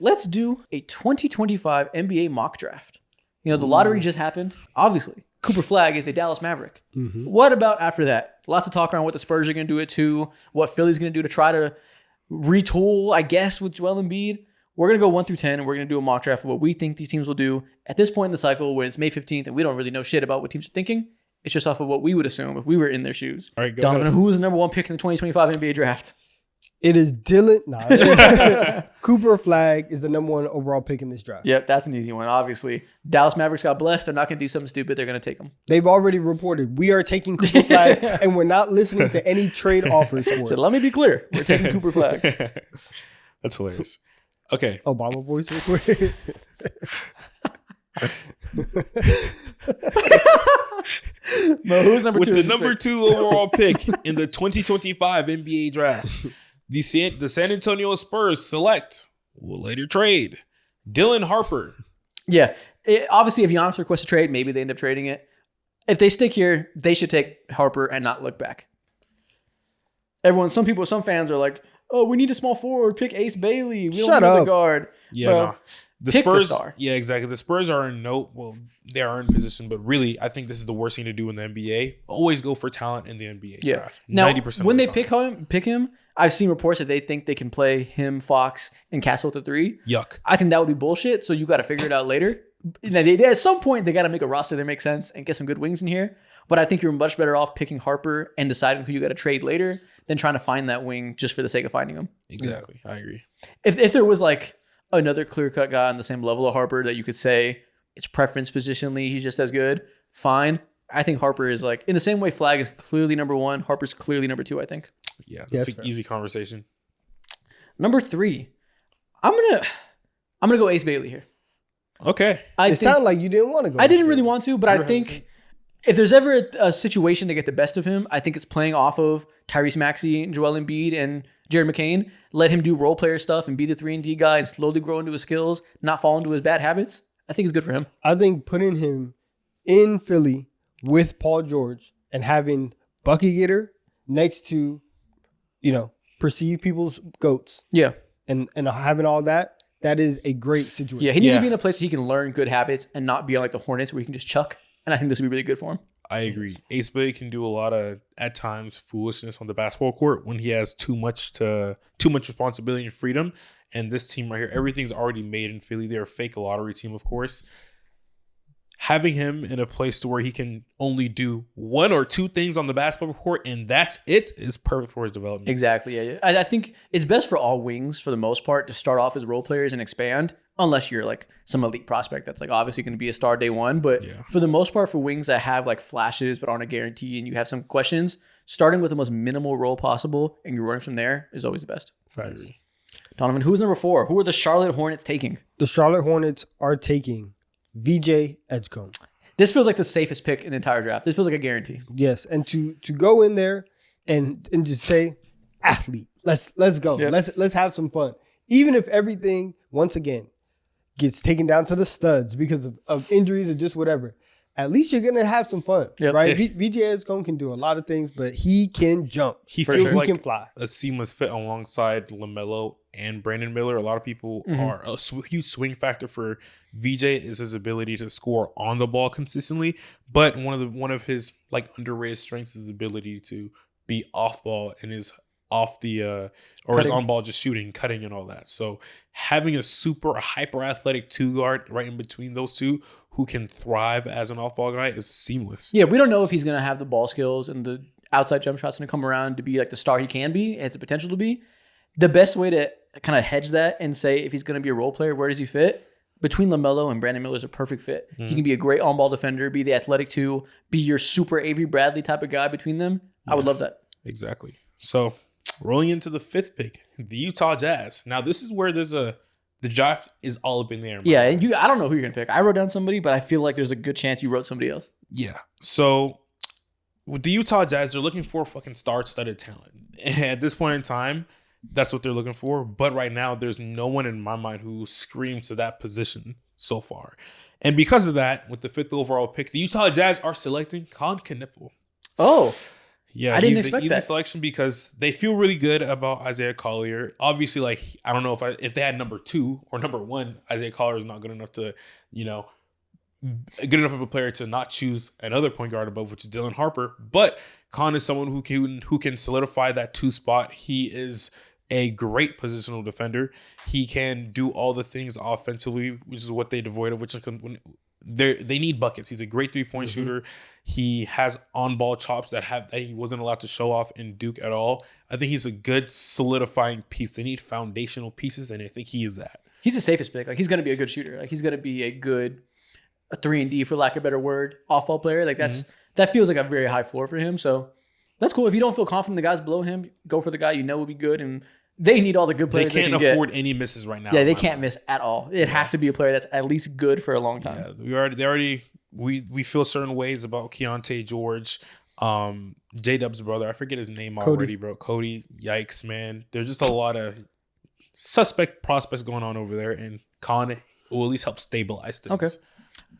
let's do a 2025 NBA mock draft. You know, the lottery just happened. Obviously, Cooper Flagg is a Dallas Maverick. Mm-hmm. What about after that? Lots of talk around what the Spurs are going to do at 2, what Philly's going to do to try to retool, I guess, with Joel Embiid. We're going to go 1 through 10, and we're going to do a mock draft of what we think these teams will do at this point in the cycle when it's May 15th, and we don't really know shit about what teams are thinking. It's just off of what we would assume if we were in their shoes. All right, go Donovan, ahead. who was the number 1 pick in the 2025 NBA draft? It is Dylan. Cooper Flagg is the number 1 overall pick in this draft. Yep, that's an easy one, obviously. Dallas Mavericks got blessed. They're not going to do something stupid. They're going to take them. They've already reported we are taking Cooper Flagg, and we're not listening to any trade offers for So it. let me be clear. We're taking Cooper Flagg. That's hilarious. Okay. Obama voice real quick. Mo, who's number With 2? the number 2 overall pick in the 2025 NBA draft, the San Antonio Spurs select, will later trade, Dylan Harper. Yeah. Obviously, if Giannis requests a trade, maybe they end up trading it. If they stick here, they should take Harper and not look back. Some fans are like, oh, we need a small forward. Pick Ace Bailey. We don't Shut need another up. guard. Yeah, Bro, no. The pick the Spurs, star. yeah, exactly. The Spurs are they are in position, but really, I think this is the worst thing to do in the NBA. Always go for talent in the NBA Yeah. draft. Now, 90% when of they the time. pick him, I've seen reports that they think they can play him, Fox, and Castle at the 3. Yuck. I think that would be bullshit. So you got to figure it out later. At some point, they got to make a roster that makes sense and get some good wings in here. But I think you're much better off picking Harper and deciding who you got to trade later than trying to find that wing just for the sake of finding him. Exactly. I agree. If there was like another clear-cut guy on the same level of Harper that you could say it's preference positionally, he's just as good, fine. I think Harper is like, in the same way Flagg is clearly number 1, Harper's clearly number 2, I think. Yeah, Yeah, that's that's an fair. easy conversation. Number 3, I'm gonna go Ace Bailey here. Okay. It sounded like you didn't want to go. I didn't really want to, but You I were think hesitant? if there's ever a situation to get the best of him, I think it's playing off of Tyrese Maxey, Joel Embiid, and Jared McCain. Let him do role player stuff and be the 3-and-D guy and slowly grow into his skills, not fall into his bad habits. I think it's good for him. I think putting him in Philly with Paul George and having Bucky Getter next to, perceived people's GOATs Yeah. and having all that is a great situation. Yeah, he needs Yeah. to be in a place where he can learn good habits and not be on like the Hornets where he can just chuck. And I think this would be really good for him. I agree. Ace Bailey can do a lot of, at times, foolishness on the basketball court when he has too much responsibility and freedom. And this team right here, everything's already made in Philly. They're a fake lottery team, of course. Having him in a place to where he can only do 1 or 2 things on the basketball court and that's it is perfect for his development. Exactly. Yeah. I think it's best for all wings for the most part to start off as role players and expand, unless you're like some elite prospect that's like obviously going to be a star day 1. But Yeah. for the most part, for wings that have like flashes but aren't a guarantee and you have some questions, starting with the most minimal role possible and you're running from there is always the best. Facts. Donovan, who's number 4? Who are the Charlotte Hornets taking? The Charlotte Hornets are taking VJ Edgecombe. This feels like the safest pick in the entire draft. This feels like a guarantee. Yes, and to go in there and just say athlete. Let's go. Yep. Let's have some fun. Even if everything once again gets taken down to the studs because of injuries or just whatever. At least you're gonna have some fun, Yep. right? Yeah. VJ Edgecombe can do a lot of things, but he can jump. He For feels sure. He like can fly. a seamless fit alongside LaMelo and Brandon Miller. A lot of people are a huge swing factor for VJ is his ability to score on the ball consistently, but one of his like underrated strengths is his ability to be off ball and his off the or his Cutting. on ball just shooting, cutting, and all that. So having a super hyper athletic 2 guard right in between those two who can thrive as an off ball guy is seamless. Yeah, we don't know if he's going to have the ball skills and the outside jump shots going to come around to be like the star he can be, has the potential to be. The best way to kind of hedge that and say if he's going to be a role player, where does he fit? Between LaMelo and Brandon Miller is a perfect fit. He can be a great on-ball defender, be the athletic 2, be your super Avery Bradley type of guy between them. I would love that. Exactly. So rolling into the 5th pick, the Utah Jazz. Now this is where the draft is all up in the air. Yeah, and I don't know who you're going to pick. I wrote down somebody, but I feel like there's a good chance you wrote somebody else. Yeah. So with the Utah Jazz, they're looking for fucking star-studded talent. And at this point in time, that's what they're looking for. But right now, there's no one in my mind who screams to that position so far. And because of that, with the 5th overall pick, the Utah Jazz are selecting Colin Knippel. Oh, Yeah, I didn't he's expect an easy that. selection because they feel really good about Isaiah Collier. Obviously, like I don't know if they had number 2 or number 1, Isaiah Collier is not good enough to, good enough of a player to not choose another point guard above, which is Dylan Harper. But Khan is someone who can solidify that 2 spot. He is a great positional defender. He can do all the things offensively, which is what they devoid of, which is when they need buckets. He's a great 3-point shooter. He has on-ball chops that he wasn't allowed to show off in Duke at all. I think he's a good solidifying piece. They need foundational pieces, and I think he is that. He's the safest pick. Like he's going to be a good shooter. Like he's going to be a 3-and-D, for lack of a better word, off-ball player. Like that feels like a very high floor for him. So that's cool. If you don't feel confident the guys below him, go for the guy you know will be good. And they need all the good players. They can't can afford get. any misses right now. Yeah, they can't miss at all. It has to be a player that's at least good for a long time. Yeah, we feel certain ways about Keontae George, J-Dub's brother. I forget his name already, bro. Cody. Yikes, man. There's just a lot of suspect prospects going on over there, and Khan will at least help stabilize things. Okay.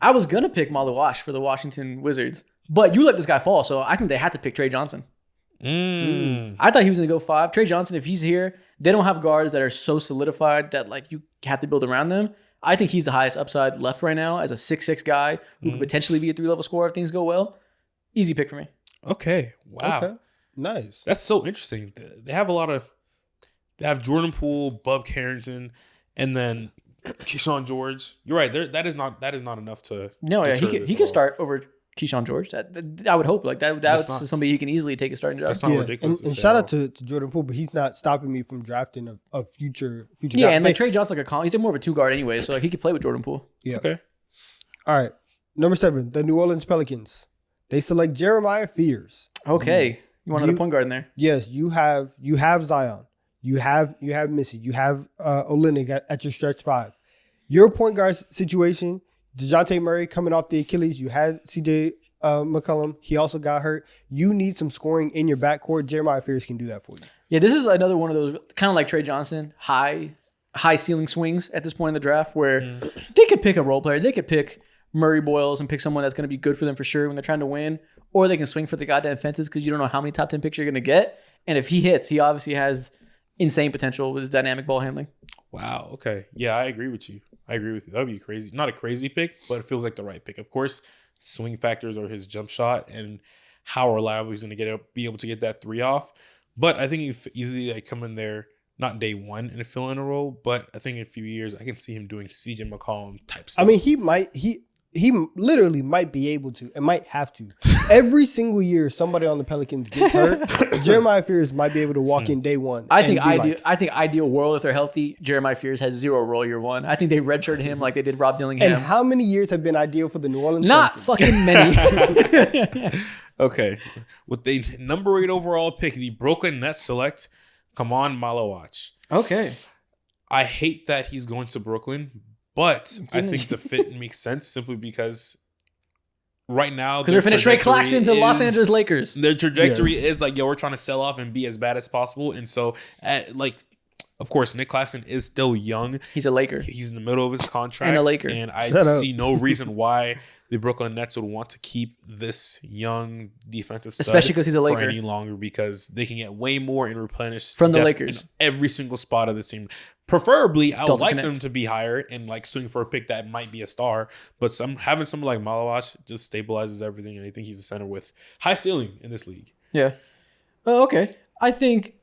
I was gonna pick Malawash for the Washington Wizards, but you let this guy fall, so I think they had to pick Trey Johnson. I thought he was gonna go 5. Trey Johnson, if he's here, they don't have guards that are so solidified that like you have to build around them. I think he's the highest upside left right now as a 6'6" guy who could potentially be a 3-level scorer if things go well. Easy pick for me. Okay. Wow. Okay. Nice. That's so interesting. They have they have Jordan Poole, Bub Carrington, and then Keyshawn George. You're right. That is not enough to. No, yeah, deter he this could at all. start over Keyshawn George. I would hope like that. That's somebody he can easily take a starting job. That's not ridiculous. And shout out to Jordan Poole, but he's not stopping me from drafting a future. Yeah, guy. and like Trey Johnson, he's more of a 2 guard anyway, so like he could play with Jordan Poole. Yeah. Okay. All right. Number 7, the New Orleans Pelicans. They select Jeremiah Fears. Okay, you want another point guard in there? Yes, you have Zion. You have Missy. You have Olynyk at your stretch 5. Your point guard situation, DeJounte Murray coming off the Achilles. You had CJ McCollum. He also got hurt. You need some scoring in your backcourt. Jeremiah Fears can do that for you. Yeah, this is another one of those kind of like Trey Johnson, high ceiling swings at this point in the draft where they could pick a role player. They could pick Murray Boyles and pick someone that's going to be good for them for sure when they're trying to win, or they can swing for the goddamn fences because you don't know how many top 10 picks you're going to get. And if he hits, he obviously has insane potential with his dynamic ball handling. Wow. Okay. Yeah, I agree with you. That would be crazy. Not a crazy pick, but it feels like the right pick. Of course, swing factors are his jump shot and how reliable he's going to be able to get that 3 off. But I think he easily like come in there, not day 1 and fill in a role, but I think in a few years I can see him doing CJ McCollum type stuff. I mean, he literally might be able to and might have to. Every single year somebody on the Pelicans gets hurt, Jeremiah Fears might be able to walk in day 1. I think ideal world, if they're healthy, Jeremiah Fears has 0 role year 1. I think they redshirted him like they did Rob Dillingham. And how many years have been ideal for the New Orleans Not Pelicans? fucking many. Okay. With the number 8 overall pick, the Brooklyn Nets select Kaman Malawach. Okay. I hate that he's going to Brooklyn, but I think the fit makes sense simply because right now Because they're finishing Ray Claxton to the Los Angeles Lakers. Their trajectory is like, we're trying to sell off and be as bad as possible. And so, of course, Nick Claxton is still young. He's a Laker. He's in the middle of his contract. And a Laker. And I Shut up. see no reason why the Brooklyn Nets would want to keep this young defensive stud Especially because he's a for Laker. any longer, because they can get way more and replenish From the depth Lakers. in every single spot of the team. Preferably, I would Delta like Connect. them to be higher and like swing for a pick that might be a star. But having someone like Malawach just stabilizes everything, and I think he's a center with high ceiling in this league. Yeah. Okay. I think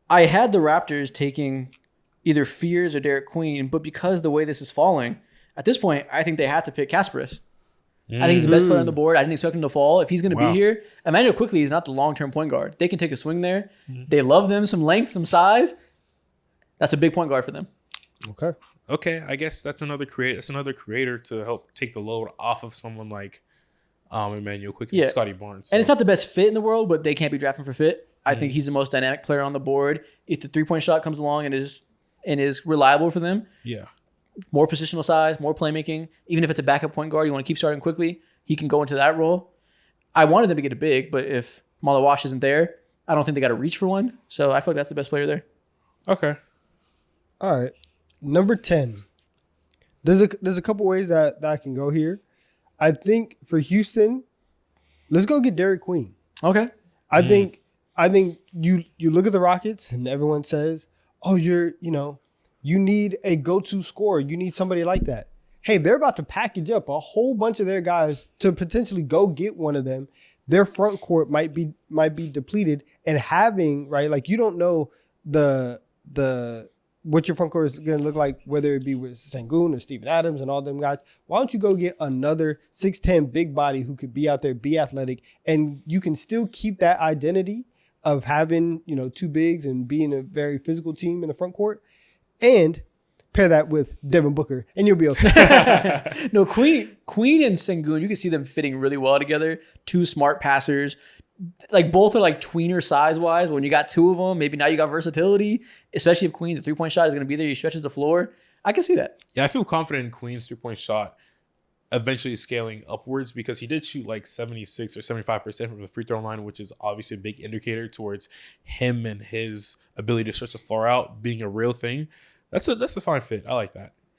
I had the Raptors taking either Fears or Derek Queen, but because the way this is falling, at this point, I think they have to pick Kasparis. I think he's the best player on the board. I didn't expect him to fall. If he's going to Wow. be here, Emmanuel Quickly is not the long-term point guard. They can take a swing there. They love them, some length, some size. That's a big point guard for them. Okay. Okay, I guess that's another creator to help take the load off of someone like Emmanuel Quickly, Yeah. Scotty Barnes. And it's not the best fit in the world, but they can't be drafting for fit. I think he's the most dynamic player on the board. If the three-point shot comes along and is reliable for them, yeah. more positional size, more playmaking. Even if it's a backup point guard, you want to keep starting Quickly, he can go into that role. I wanted them to get a big, but if Malawash isn't there, I don't think they got to reach for one. So I feel like that's the best player there. Okay. All right. Number 10. There's a couple ways that I can go here. I think for Houston, let's go get Derek Queen. Okay. I think you look at the Rockets and everyone says, "Oh, you need a go-to scorer. You need somebody like that." Hey, they're about to package up a whole bunch of their guys to potentially go get one of them. Their front court might be depleted, and having like you don't know the what your front court is going to look like, whether it be with Sengun or Steven Adams and all them guys. Why don't you go get another 6'10" big body who could be out there, be athletic, and you can still keep that identity of having, two bigs and being a very physical team in the front court, and pair that with Devin Booker, and you'll be okay. No, Queen and Sengun, you can see them fitting really well together. Two smart passers. Like both are like tweener size wise. When you got two of them, maybe now you got versatility, especially if Queen, the 3-point shot is going to be there. He stretches the floor. I can see that. Yeah, I feel confident in Queen's 3-point shot eventually scaling upwards because he did shoot like 76 or 75% from the free throw line, which is obviously a big indicator towards him and his ability to stretch the floor out being a real thing. That's a fine fit. I like that.